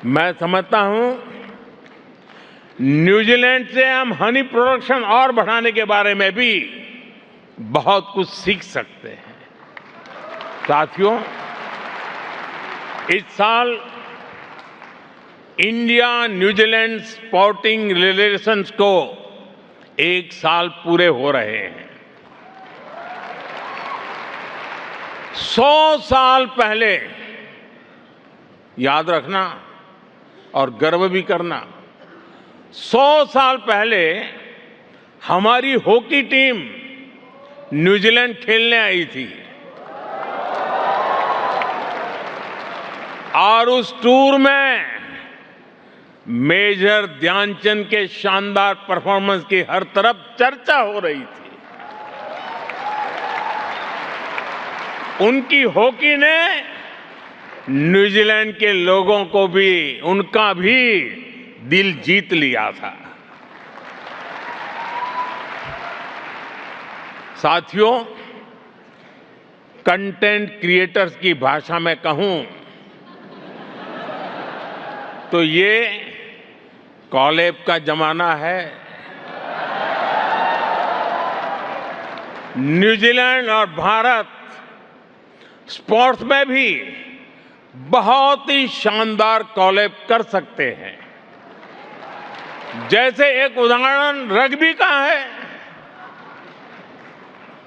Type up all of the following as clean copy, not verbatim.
मैं समझता हूं न्यूजीलैंड से हम हनी प्रोडक्शन और बढ़ाने के बारे में भी बहुत कुछ सीख सकते हैं। साथियों, इस साल इंडिया न्यूजीलैंड स्पोर्टिंग रिलेशंस को 1 साल पूरे हो रहे हैं। 100 साल पहले, याद रखना और गर्व भी करना, 100 साल पहले हमारी हॉकी टीम न्यूजीलैंड खेलने आई थी और उस टूर में मेजर ध्यानचंद के शानदार परफॉर्मेंस की हर तरफ चर्चा हो रही थी। उनकी हॉकी ने न्यूजीलैंड के लोगों को भी, उनका भी दिल जीत लिया था। साथियों, कंटेंट क्रिएटर्स की भाषा में कहूं तो ये कॉलैब का जमाना है। न्यूजीलैंड और भारत स्पोर्ट्स में भी बहुत ही शानदार कॉलैब कर सकते हैं। जैसे एक उदाहरण रग्बी का है।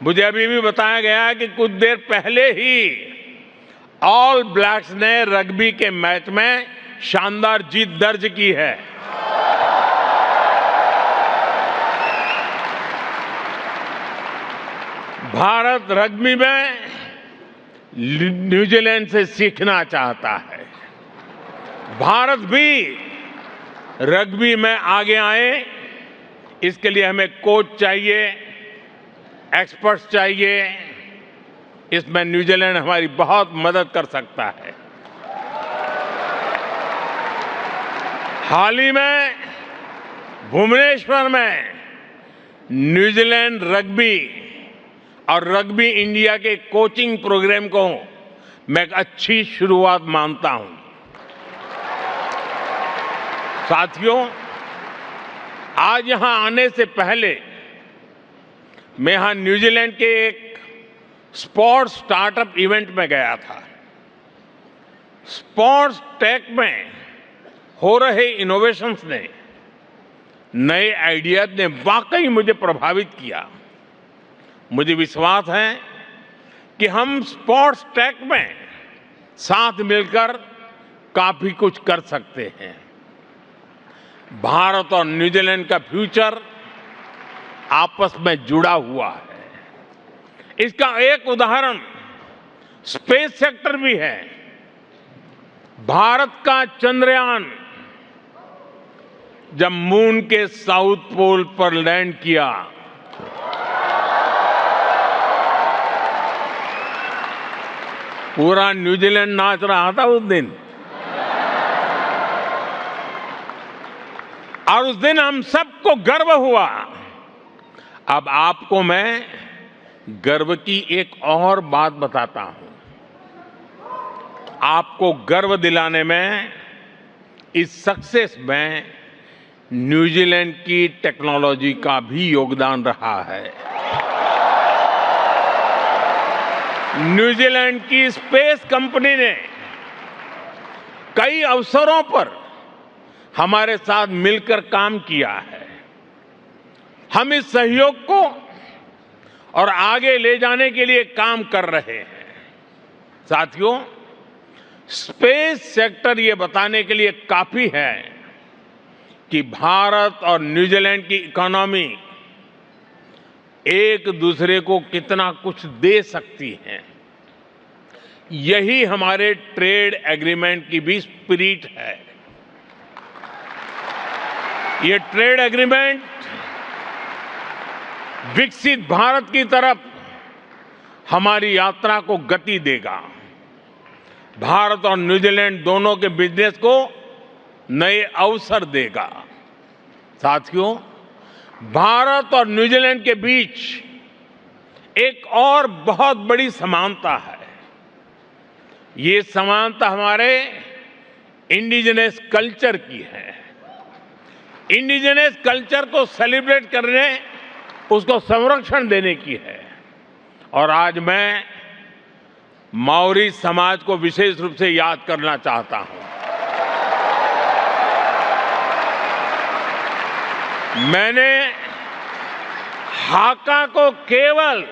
मुझे अभी भी बताया गया है कि कुछ देर पहले ही ऑल ब्लैक्स ने रग्बी के मैच में शानदार जीत दर्ज की है। भारत रग्बी में न्यूजीलैंड से सीखना चाहता है। भारत भी रग्बी में आगे आए, इसके लिए हमें कोच चाहिए, एक्सपर्ट्स चाहिए। इसमें न्यूजीलैंड हमारी बहुत मदद कर सकता है। हाल ही में भुवनेश्वर में न्यूजीलैंड रग्बी और रग्बी इंडिया के कोचिंग प्रोग्राम को मैं एक अच्छी शुरुआत मानता हूं। साथियों, आज यहां आने से पहले मैं यहां न्यूजीलैंड के एक स्पोर्ट्स स्टार्टअप इवेंट में गया था। स्पोर्ट्स टेक में हो रहे इनोवेशंस ने, नए आइडियाज ने वाकई मुझे प्रभावित किया। मुझे विश्वास है कि हम स्पोर्ट्स टेक में साथ मिलकर काफी कुछ कर सकते हैं। भारत और न्यूजीलैंड का फ्यूचर आपस में जुड़ा हुआ है। इसका एक उदाहरण स्पेस सेक्टर भी है। भारत का चंद्रयान जब मून के साउथ पोल पर लैंड किया, पूरा न्यूजीलैंड नाच रहा था उस दिन। और उस दिन हम सबको गर्व हुआ। अब आपको मैं गर्व की एक और बात बताता हूं। आपको गर्व दिलाने में, इस सक्सेस में न्यूजीलैंड की टेक्नोलॉजी का भी योगदान रहा है। न्यूजीलैंड की स्पेस कंपनी ने कई अवसरों पर हमारे साथ मिलकर काम किया है। हम इस सहयोग को और आगे ले जाने के लिए काम कर रहे हैं। साथियों, स्पेस सेक्टर ये बताने के लिए काफी है कि भारत और न्यूजीलैंड की इकोनॉमी एक दूसरे को कितना कुछ दे सकती है। यही हमारे ट्रेड एग्रीमेंट की भी स्पिरिट है। ये ट्रेड एग्रीमेंट विकसित भारत की तरफ हमारी यात्रा को गति देगा। भारत और न्यूजीलैंड दोनों के बिजनेस को नए अवसर देगा। साथियों, भारत और न्यूजीलैंड के बीच एक और बहुत बड़ी समानता है। ये समानता हमारे इंडिजिनस कल्चर की है। इंडिजिनस कल्चर को सेलिब्रेट करने, उसको संरक्षण देने की है। और आज मैं माओरी समाज को विशेष रूप से याद करना चाहता हूं। मैंने हाका को केवल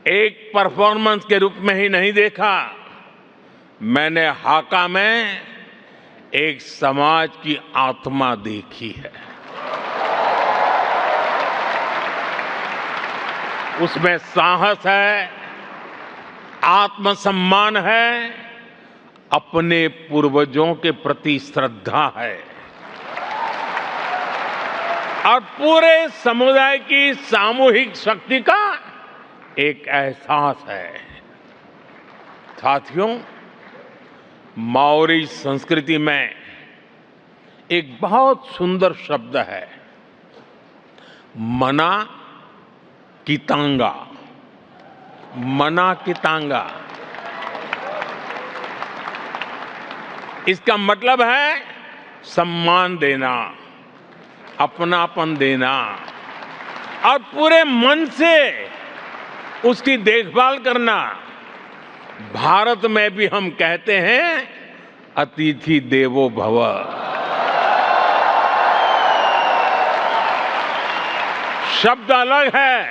एक परफॉर्मेंस के रूप में ही नहीं देखा, मैंने हाका में एक समाज की आत्मा देखी है। उसमें साहस है, आत्मसम्मान है, अपने पूर्वजों के प्रति श्रद्धा है और पूरे समुदाय की सामूहिक शक्ति का एक एहसास है। साथियों, माओरी संस्कृति में एक बहुत सुंदर शब्द है, मना कितांगा। मना कितांगा, इसका मतलब है सम्मान देना, अपनापन देना और पूरे मन से उसकी देखभाल करना। भारत में भी हम कहते हैं अतिथि देवो भव। शब्द अलग है,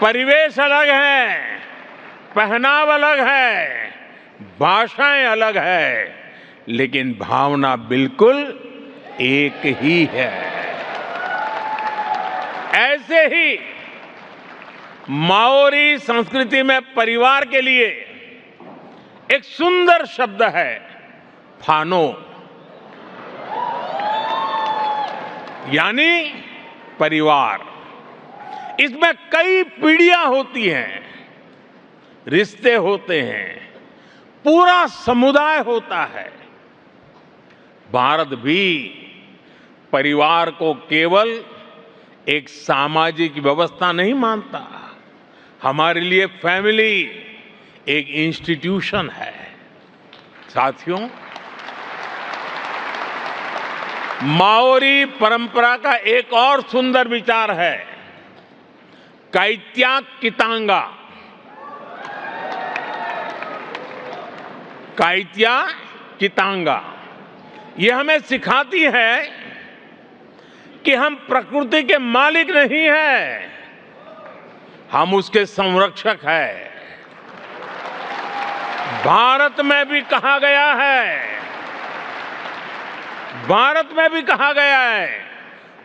परिवेश अलग है, पहनाव अलग है, भाषाएं अलग है, लेकिन भावना बिल्कुल एक ही है। ऐसे ही माओरी संस्कृति में परिवार के लिए एक सुंदर शब्द है, फानो, यानी परिवार। इसमें कई पीढ़ियां होती हैं, रिश्ते होते हैं, पूरा समुदाय होता है। भारत भी परिवार को केवल एक सामाजिक व्यवस्था नहीं मानता, हमारे लिए फैमिली एक इंस्टीट्यूशन है। साथियों, माओरी परंपरा का एक और सुंदर विचार है, काइत्या कितांगा। काइत्या कितांगा ये हमें सिखाती है कि हम प्रकृति के मालिक नहीं हैं, हम उसके संरक्षक हैं। भारत में भी कहा गया है, भारत में भी कहा गया है,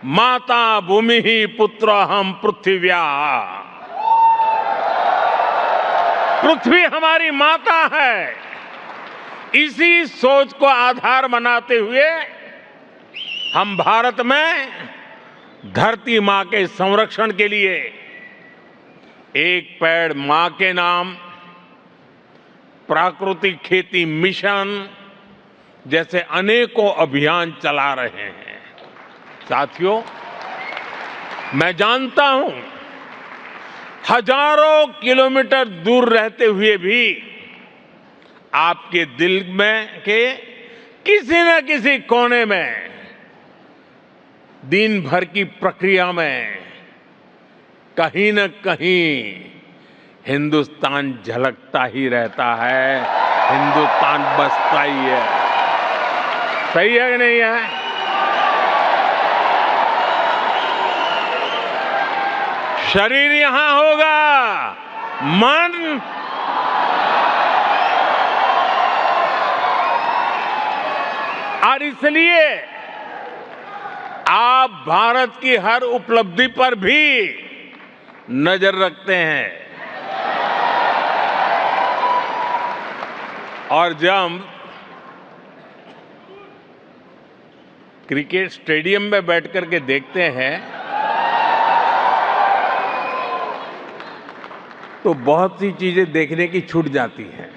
माता भूमि ही पुत्र हम पृथ्व्या। पृथ्वी हमारी माता है। इसी सोच को आधार बनाते हुए हम भारत में धरती मां के संरक्षण के लिए एक पेड़ मां के नाम, प्राकृतिक खेती मिशन जैसे अनेकों अभियान चला रहे हैं। साथियों, मैं जानता हूं हजारों किलोमीटर दूर रहते हुए भी आपके दिल में के किसी न किसी कोने में दिन भर की प्रक्रिया में कहीं न कहीं हिंदुस्तान झलकता ही रहता है, हिंदुस्तान बसता ही है। सही है कि नहीं है? शरीर यहां होगा, मन और इसलिए आप भारत की हर उपलब्धि पर भी नजर रखते हैं। और जब क्रिकेट स्टेडियम में बैठ करके देखते हैं तो बहुत सी चीजें देखने की छूट जाती हैं,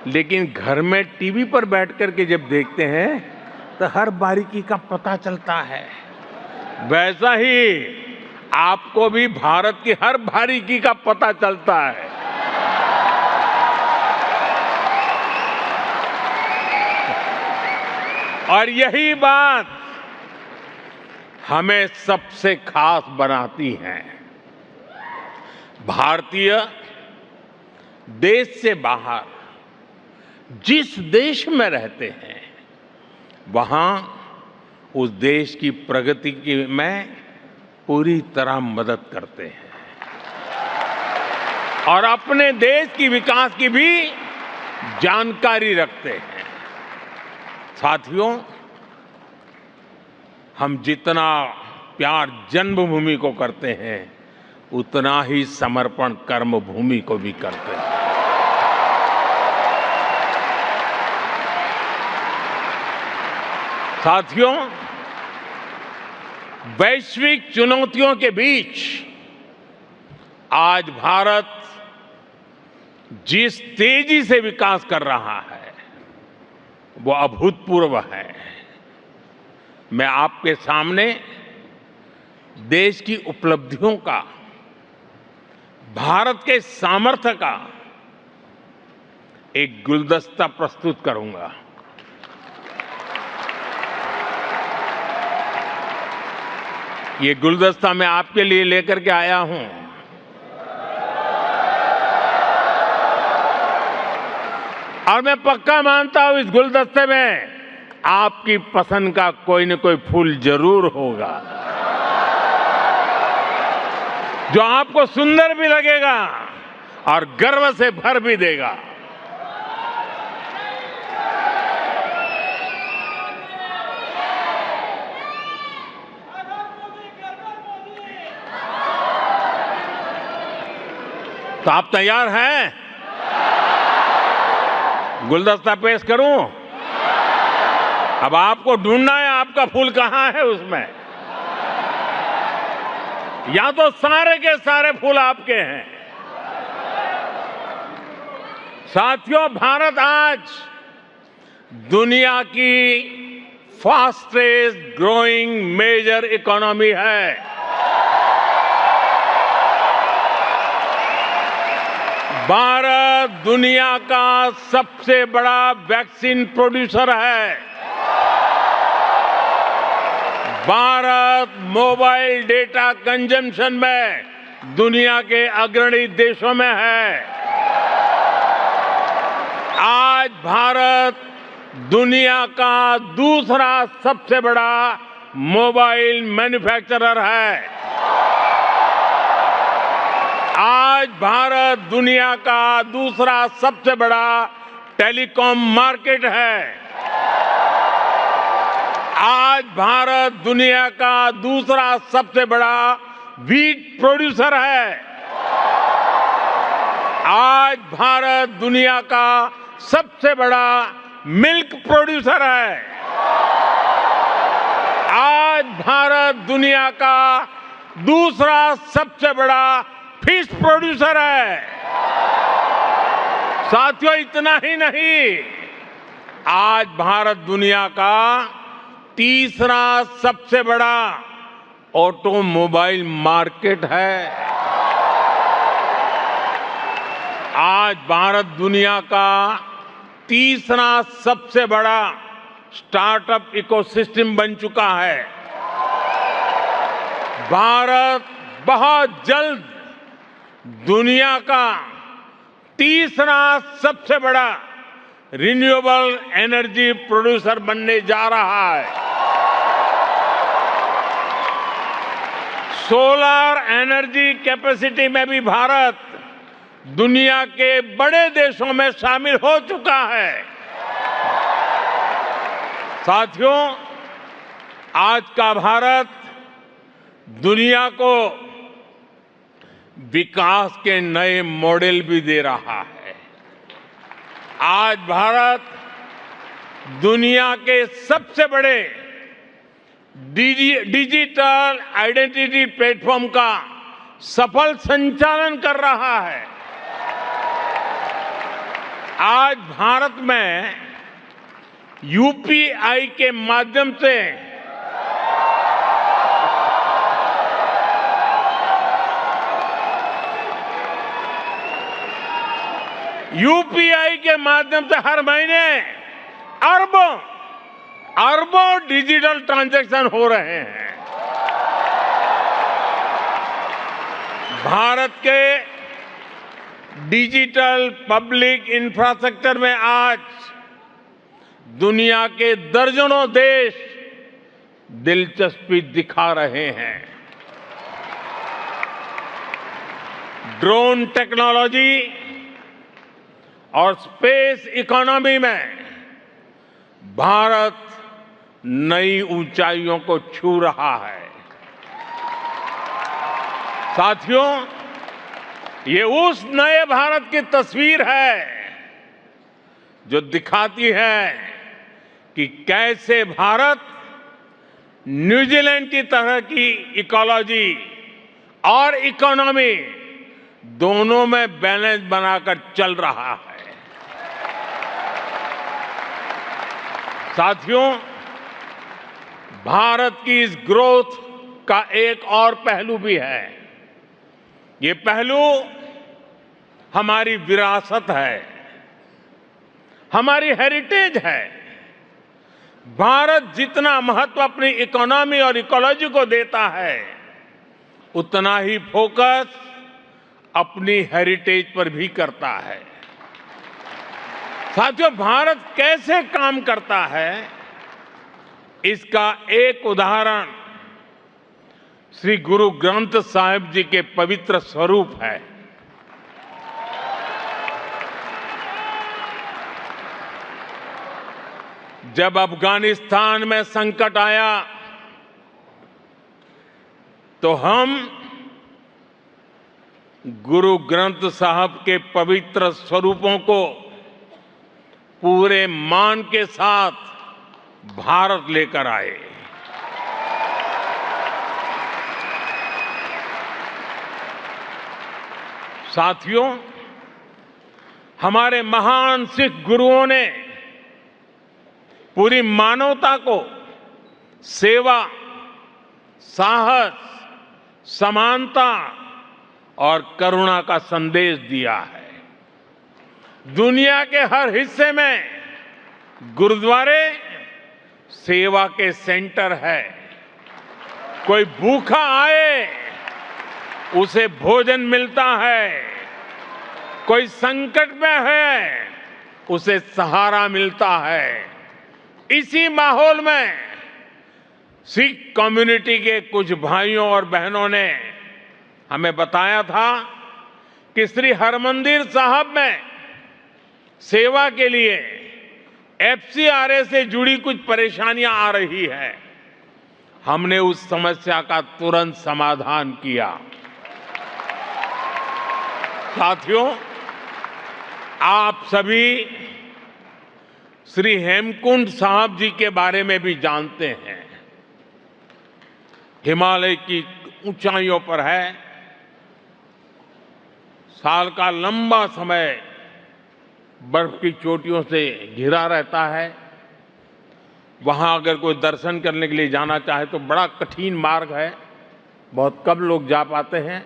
लेकिन घर में टीवी पर बैठ करके जब देखते हैं तो हर बारीकी का पता चलता है। वैसा ही आपको भी भारत की हर बारीकी का पता चलता है। और यही बात हमें सबसे खास बनाती है। भारतीय देश से बाहर जिस देश में रहते हैं, वहां उस देश की प्रगति में पूरी तरह मदद करते हैं और अपने देश की विकास की भी जानकारी रखते हैं। साथियों, हम जितना प्यार जन्मभूमि को करते हैं, उतना ही समर्पण कर्मभूमि को भी करते हैं। साथियों, वैश्विक चुनौतियों के बीच आज भारत जिस तेजी से विकास कर रहा है, वो अभूतपूर्व है। मैं आपके सामने देश की उपलब्धियों का, भारत के सामर्थ्य का एक गुलदस्ता प्रस्तुत करूंगा। ये गुलदस्ता मैं आपके लिए लेकर के आया हूं। और मैं पक्का मानता हूं इस गुलदस्ते में आपकी पसंद का कोई न कोई फूल जरूर होगा, जो आपको सुंदर भी लगेगा और गर्व से भर भी देगा। तो आप तैयार हैं? गुलदस्ता पेश करूं? अब आपको ढूंढना है आपका फूल कहां है उसमें। या तो सारे के सारे फूल आपके हैं। साथियों, भारत आज दुनिया की फास्टेस्ट ग्रोइंग मेजर इकोनॉमी है। भारत दुनिया का सबसे बड़ा वैक्सीन प्रोड्यूसर है। भारत मोबाइल डेटा कंजम्पशन में दुनिया के अग्रणी देशों में है। आज भारत दुनिया का दूसरा सबसे बड़ा मोबाइल मैन्युफैक्चरर है। आज भारत दुनिया का दूसरा सबसे बड़ा टेलीकॉम मार्केट है। आज भारत दुनिया का दूसरा सबसे बड़ा व्हीट प्रोड्यूसर है। आज भारत दुनिया का सबसे बड़ा मिल्क प्रोड्यूसर है। आज भारत दुनिया का दूसरा सबसे बड़ा फिश प्रोड्यूसर है। साथियों, इतना ही नहीं, आज भारत दुनिया का तीसरा सबसे बड़ा ऑटोमोबाइल मार्केट है। आज भारत दुनिया का तीसरा सबसे बड़ा स्टार्टअप इकोसिस्टम बन चुका है। भारत बहुत जल्द दुनिया का तीसरा सबसे बड़ा रिन्यूएबल एनर्जी प्रोड्यूसर बनने जा रहा है। सोलर एनर्जी कैपेसिटी में भी भारत दुनिया के बड़े देशों में शामिल हो चुका है। साथियों, आज का भारत दुनिया को विकास के नए मॉडल भी दे रहा है। आज भारत दुनिया के सबसे बड़े डिजिटल आइडेंटिटी प्लेटफॉर्म का सफल संचालन कर रहा है। आज भारत में यूपीआई के माध्यम से यूपीआई के माध्यम से हर महीने अरबों डिजिटल ट्रांजैक्शन हो रहे हैं। भारत के डिजिटल पब्लिक इंफ्रास्ट्रक्चर में आज दुनिया के दर्जनों देश दिलचस्पी दिखा रहे हैं। ड्रोन टेक्नोलॉजी और स्पेस इकोनॉमी में भारत नई ऊंचाइयों को छू रहा है। साथियों, ये उस नए भारत की तस्वीर है जो दिखाती है कि कैसे भारत न्यूजीलैंड की तरह की इकोलॉजी और इकोनॉमी दोनों में बैलेंस बनाकर चल रहा है। साथियों, भारत की इस ग्रोथ का एक और पहलू भी है। ये पहलू हमारी विरासत है, हमारी हेरिटेज है। भारत जितना महत्व अपनी इकोनॉमी और इकोलॉजी को देता है, उतना ही फोकस अपनी हेरिटेज पर भी करता है। साथियों, भारत कैसे काम करता है, इसका एक उदाहरण श्री गुरु ग्रंथ साहिब जी के पवित्र स्वरूप है। जब अफगानिस्तान में संकट आया तो हम गुरु ग्रंथ साहब के पवित्र स्वरूपों को पूरे मान के साथ भारत लेकर आए। साथियों, हमारे महान सिख गुरुओं ने पूरी मानवता को सेवा, साहस, समानता और करुणा का संदेश दिया है। दुनिया के हर हिस्से में गुरुद्वारे सेवा के सेंटर है। कोई भूखा आए, उसे भोजन मिलता है। कोई संकट में है, उसे सहारा मिलता है। इसी माहौल में सिख कम्युनिटी के कुछ भाइयों और बहनों ने हमें बताया था कि श्री हरमंदिर साहब में सेवा के लिए एफसीआरए से जुड़ी कुछ परेशानियां आ रही है। हमने उस समस्या का तुरंत समाधान किया। साथियों, आप सभी श्री हेमकुंड साहब जी के बारे में भी जानते हैं। हिमालय की ऊंचाइयों पर है। साल का लंबा समय बर्फ की चोटियों से घिरा रहता है। वहां अगर कोई दर्शन करने के लिए जाना चाहे तो बड़ा कठिन मार्ग है, बहुत कम लोग जा पाते हैं।